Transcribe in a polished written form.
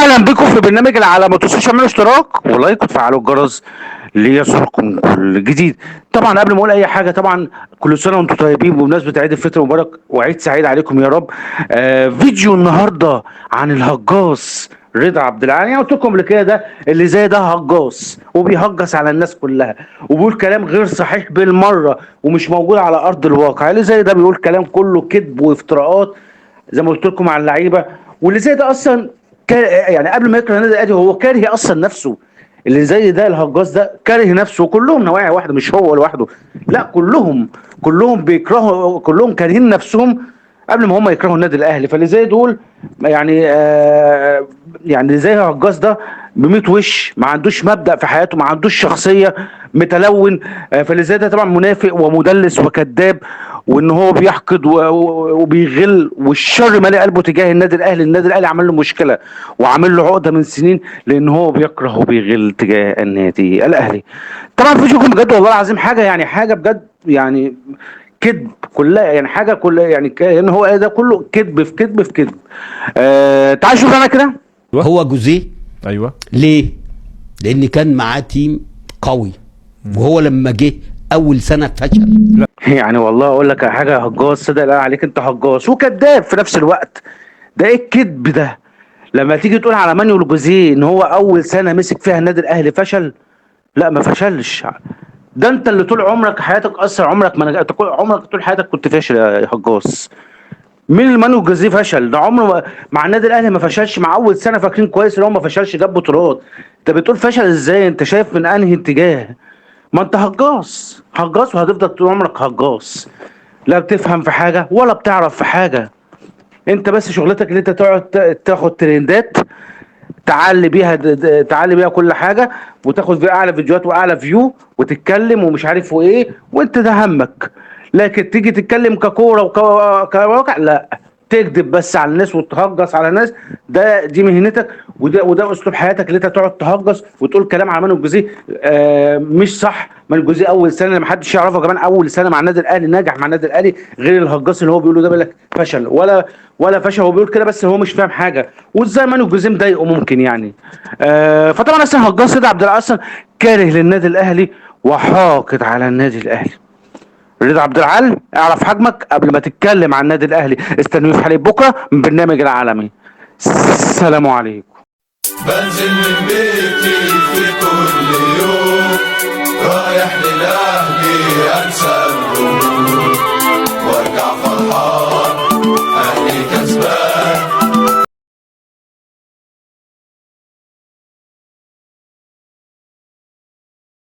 اهلا بكم في برنامج العالم. ما تنسوش تعملوا اشتراك ولايك وتفعلوا الجرس ليصلكم كل جديد. طبعا قبل ما اقول اي حاجه، طبعا كل سنه وانتم طيبين بمناسبه عيد الفطر المبارك، وعيد سعيد عليكم يا رب. فيديو النهارده عن الهجاص رضا عبد العال. يعني قلت لكم قبل كده، ده اللي زي ده هجاص وبيهجص على الناس كلها وبيقول كلام غير صحيح بالمره ومش موجود على ارض الواقع. اللي زي ده بيقول كلام كله كذب وافتراءات زي ما قلت لكم على اللعيبه. واللي زي ده اصلا يعني قبل ما يكره النادي الاهلي هو كاره اصلا نفسه. اللي زي ده الهجاص ده كاره نفسه، وكلهم نوايا واحده، مش هو لوحده، لا كلهم بيكرهوا، كلهم كارهين نفسهم قبل ما هم يكرهوا النادي الاهلي. فاللي زي دول يعني يعني اللي زي الهجاص ده ب100 وش، ما عندوش مبدأ في حياته، ما عندوش شخصيه، متلون. فاللي زي ده طبعا منافق ومدلس وكذاب، وان هو بيحقد وبيغل، والشر مالي قلبه تجاه النادي الاهلي. النادي الاهلي عمل له مشكله وعامل له عقده من سنين، لان هو بيكره وبيغل تجاه النادي الاهلي. طبعا فيديوكم بجد والله العظيم حاجه، يعني حاجه بجد، يعني كذب كلها، يعني حاجه كلها، يعني ان هو ده كله كذب في كذب في كذب. تعال شوف انا كده. هو جوزيه. ايوه. ليه؟ لان كان معاه تيم قوي، وهو لما جه اول سنه فشل. يعني والله اقول لك حاجه، هجاص صدق لا عليك، انت هجاص وكذاب في نفس الوقت. ده ايه الكذب ده؟ لما تيجي تقول على مانويل جوزيه ان هو اول سنه مسك فيها النادي الاهلي فشل، لا ما فشلش. ده انت اللي طول عمرك حياتك اصلا عمرك ما عمرك طول حياتك كنت فاشل يا هجاص. مين اللي مانويل جوزيه فشل؟ ده عمره مع النادي الاهلي ما فشلش. مع اول سنه فاكرين كويس ان هو ما فشلش، جاب بطولات. انت بتقول فشل ازاي؟ انت شايف من انهي اتجاه؟ ما انت هجاص هجاص وهتفضل طول عمرك هجاص. لا بتفهم في حاجه ولا بتعرف في حاجه. انت بس شغلتك اللي انت تقعد تاخد ترندات، تعلي بيها كل حاجه، وتاخد فيها اعلى فيديوهات واعلى فيو، وتتكلم ومش عارف وايه، وانت ده همك. لكن تيجي تتكلم ككوره وكواقع، لا، تكذب بس على الناس وتهجص على الناس. دي مهنتك، وده اسلوب حياتك، اللي انت تقعد تهجص وتقول كلام على مانو الجوزيه مش صح. مانو الجوزيه اول سنه ما حدش يعرفه، كمان اول سنه مع النادي الاهلي ناجح مع النادي الاهلي، غير الهجاص اللي هو بيقوله ده بيقول لك فشل ولا فشل. هو بيقول كده بس هو مش فاهم حاجه، وازاي مانو الجوزيه مضايقه ممكن يعني. فطبعا اصلا هجاص ده عبد العال اصلا كاره للنادي الاهلي وحاقد على النادي الاهلي. رضا عبد العال، اعرف حجمك قبل ما تتكلم عن النادي الاهلي. استنوني في حلقه بكره من برنامج العالمي. السلام عليكم. بنزل من بيتي في كل يوم، رايح للأهلي أنسى الهموم وارجع فرحان.